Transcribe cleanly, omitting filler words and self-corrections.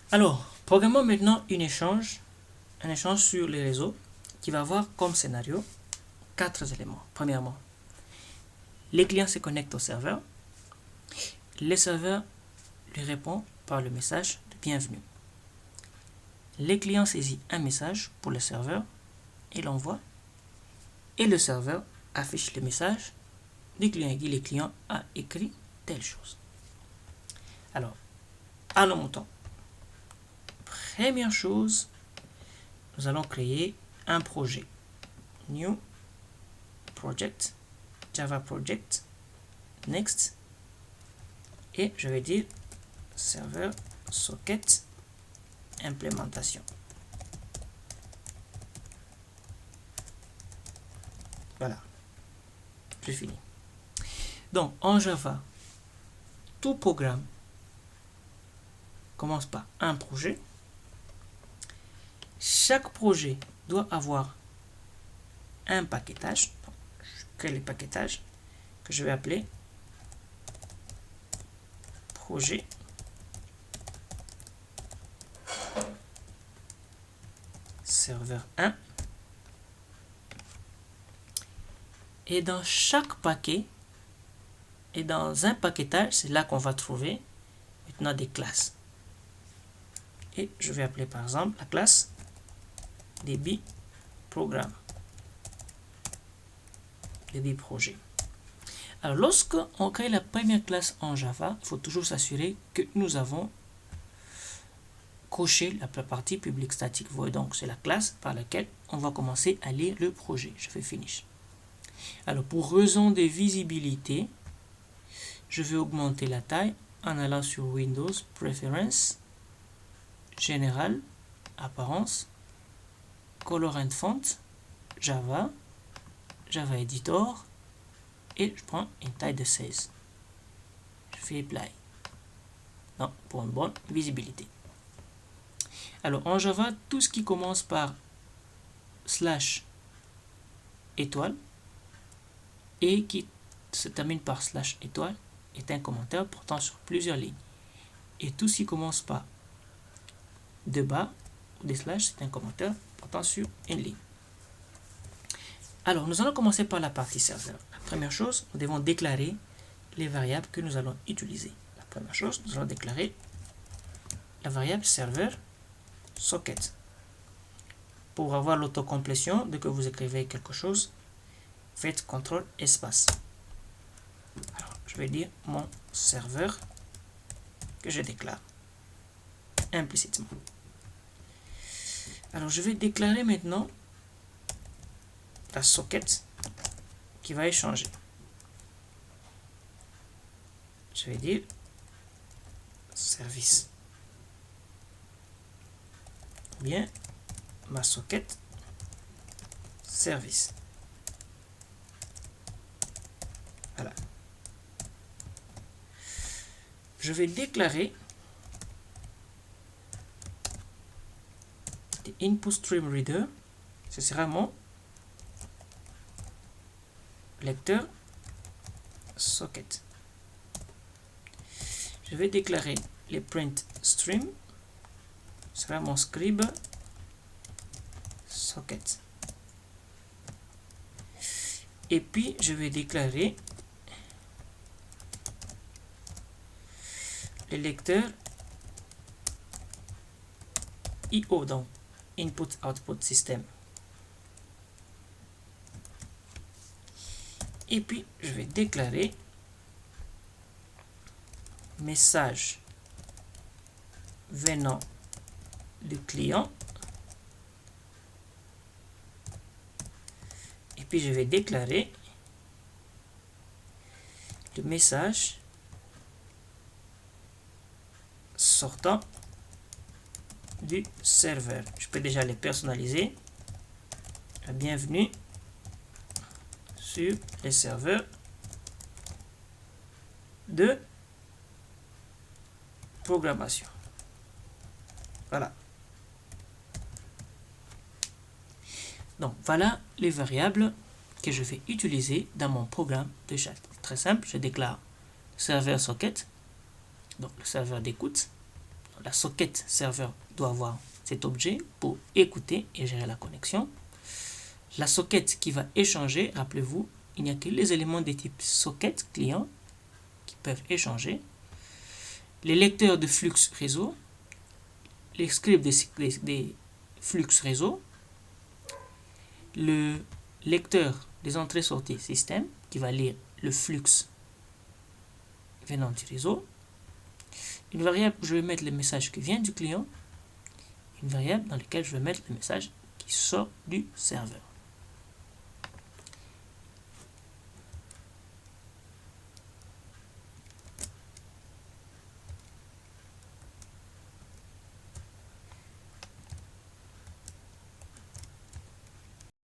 Alors, programmons maintenant un échange sur les réseaux qui va avoir comme scénario 4 éléments. Premièrement, les clients se connectent au serveur. Le serveur lui répond par le message de bienvenue. Le client saisit un message pour le serveur et l'envoie. Et le serveur affiche le message du client et dit le client a écrit telle chose. Alors, à nos moutons. Première chose, nous allons créer un projet. New project, Java project, next, et je vais dire serveur socket implémentation. Voilà, je finis. Donc en Java, tout programme commence par un projet. Chaque projet doit avoir un paquetage. Je crée le paquetage que je vais appeler projet serveur 1. Et dans chaque paquet, et dans un paquetage, c'est là qu'on va trouver maintenant des classes. Et je vais appeler par exemple la classe débit programme, débit projet. Alors lorsque on crée la première classe en Java, il faut toujours s'assurer que nous avons coché la partie public statique void. Donc c'est la classe par laquelle on va commencer à lire le projet. Je fais finish. Alors pour raison de visibilité, je vais augmenter la taille en allant sur Windows, Preferences, Général, Apparence, Color and Font, Java, Java Editor, et je prends une taille de 16. Je fais Apply. Non, pour une bonne visibilité. Alors en Java, tout ce qui commence par slash étoile et qui se termine par slash étoile est un commentaire portant sur plusieurs lignes. Et tout ce qui commence par de bas ou des slash, c'est un commentaire portant sur une ligne. Alors, nous allons commencer par la partie serveur. La première chose, nous devons déclarer les variables que nous allons utiliser. La première chose, nous allons déclarer la variable serveur socket. Pour avoir l'autocomplétion, dès que vous écrivez quelque chose, faites CTRL espace. Alors, je vais dire mon serveur que je déclare implicitement. Alors, je vais déclarer maintenant la socket qui va échanger. Je vais dire service. Ou bien ma socket service. Voilà. Je vais déclarer the input stream reader. Ce sera mon lecteur socket. Je vais déclarer les print stream. Ce sera mon scribe socket. Et puis je vais déclarer le lecteur IO, donc input output system. Et puis je vais déclarer message venant du client. Et puis je vais déclarer le message sortant du serveur. Je peux déjà les personnaliser. Bienvenue sur les serveurs de programmation. Voilà. Donc voilà les variables que je vais utiliser dans mon programme de chat. Très simple, je déclare serveur socket, donc le serveur d'écoute, la socket serveur doit avoir cet objet pour écouter et gérer la connexion. La socket qui va échanger, rappelez-vous, il n'y a que les éléments de type socket client qui peuvent échanger. Les lecteurs de flux réseau, les scripts des flux réseau, le lecteur des entrées-sorties système qui va lire le flux venant du réseau, une variable où je vais mettre le message qui vient du client, une variable dans laquelle je vais mettre le message qui sort du serveur.